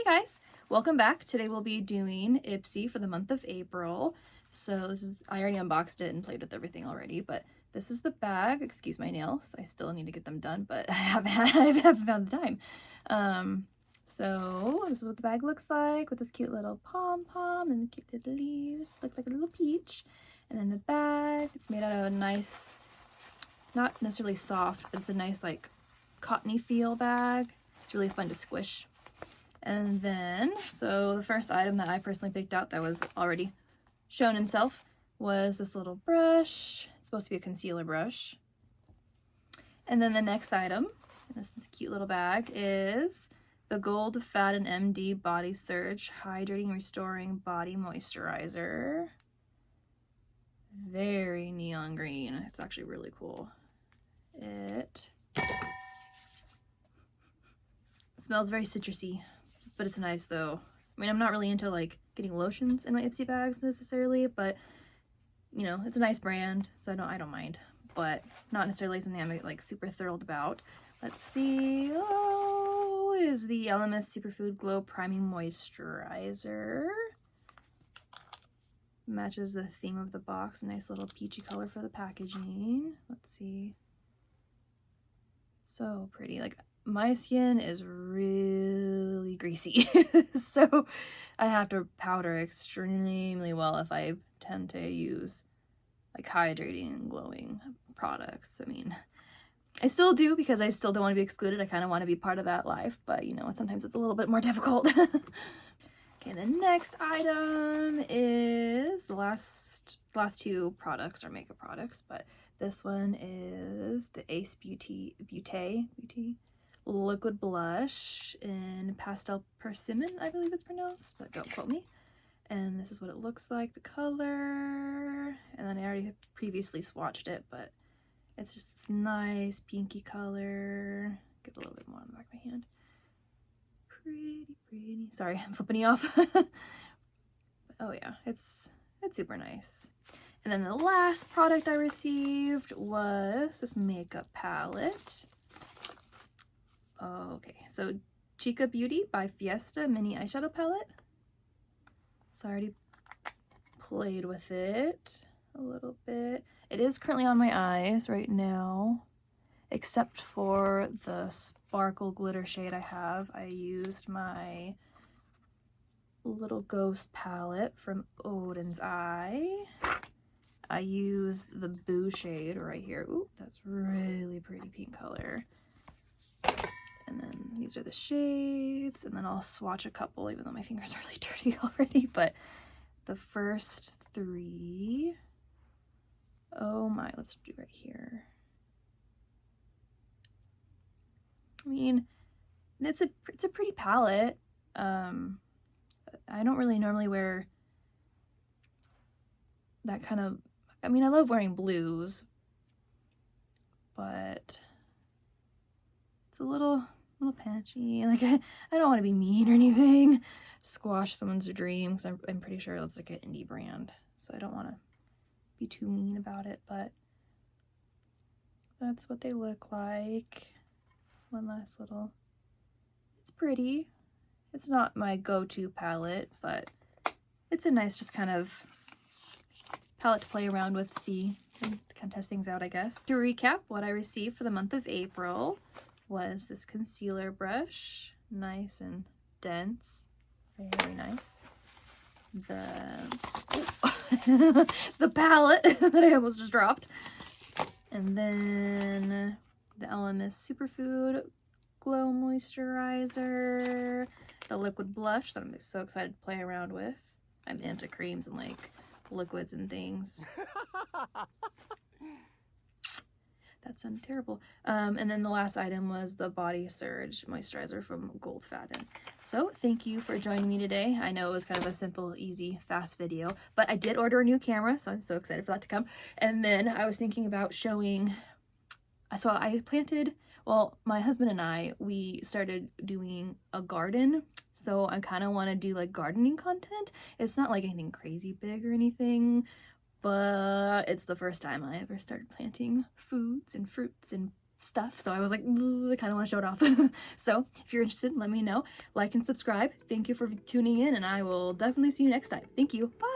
guys, welcome back. Today we'll be doing Ipsy for the month of April. So this is, I already unboxed it and played with everything already, but this is the bag. Excuse my nails. I still need to get them done, but I haven't found the time. So this is what the bag looks like with this cute little pom-pom and cute little leaves. Look like a little peach. And then the bag, it's made out of a nice, not necessarily soft, but it's a nice like cottony feel bag. It's really fun to squish. And then, so the first item that I personally picked out that was already shown in self was this little brush. It's supposed to be a concealer brush. And then the next item in this cute little bag is the Gold Fat and MD Body Surge Hydrating Restoring Body Moisturizer. Very neon green. It's actually really cool. It smells very citrusy, but it's nice though. I mean, I'm not really into like getting lotions in my Ipsy bags necessarily, but you know, it's a nice brand, so I don't mind, but not necessarily something I'm like super thrilled about. Let's see. Oh, is the LMS Superfood Glow Priming Moisturizer. Matches the theme of the box. Nice little peachy color for the packaging. Let's see. So pretty. Like, my skin is really greasy, so I have to powder extremely well if I tend to use like hydrating and glowing products. I mean, I still do because I still don't want to be excluded. I kind of want to be part of that life, but you know, sometimes it's a little bit more difficult. Okay, the next item is the last two products are makeup products, but this one is the Ace Beauty Liquid Blush in Pastel Persimmon, I believe it's pronounced, but don't quote me. And this is what it looks like, the color. And then I already previously swatched it, but it's just this nice pinky color. Give a little bit more on the back of my hand. Pretty. Sorry, I'm flipping you off. Oh yeah, it's super nice. And then the last product I received was this makeup palette. Okay, so Chica Beauty by Fiesta Mini Eyeshadow Palette. So I already played with it a little bit. It is currently on my eyes right now, except for the sparkle glitter shade I have. I used my little ghost palette from Odin's Eye. I used the Boo shade right here. Ooh, that's really pretty pink color. And then these are the shades, and then I'll swatch a couple, even though my fingers are really dirty already. But the first three, oh my, let's do right here. I mean, it's a pretty palette. I don't really normally wear that kind of, I mean, I love wearing blues, but it's a little patchy. Like, I don't want to be mean or anything, squash someone's dream, because I'm pretty sure it's like an indie brand, so I don't want to be too mean about it, but that's what they look like. One last little, it's pretty. It's not my go-to palette, but it's a nice just kind of palette to play around with, see, and kind of test things out, I guess. To recap, what I received for the month of April was this concealer brush, nice and dense, very nice. The palette that I almost just dropped, and then the LMS Superfood Glow Moisturizer, the liquid blush that I'm so excited to play around with. I'm into creams and like liquids and things. That sounded terrible. And then the last item was the Body Surge Moisturizer from Gold Fat. So thank you for joining me today. I know it was kind of a simple, easy, fast video, but I did order a new camera, so I'm so excited for that to come. And then I was thinking about showing, so I planted, well, my husband and I, we started doing a garden. So I kind of want to do like gardening content. It's not like anything crazy big or anything, but it's the first time I ever started planting foods and fruits and stuff, so I was like, I kind of want to show it off. So if you're interested, let me know. Like and subscribe. Thank you for tuning in, and I will definitely see you next time. Thank you. Bye.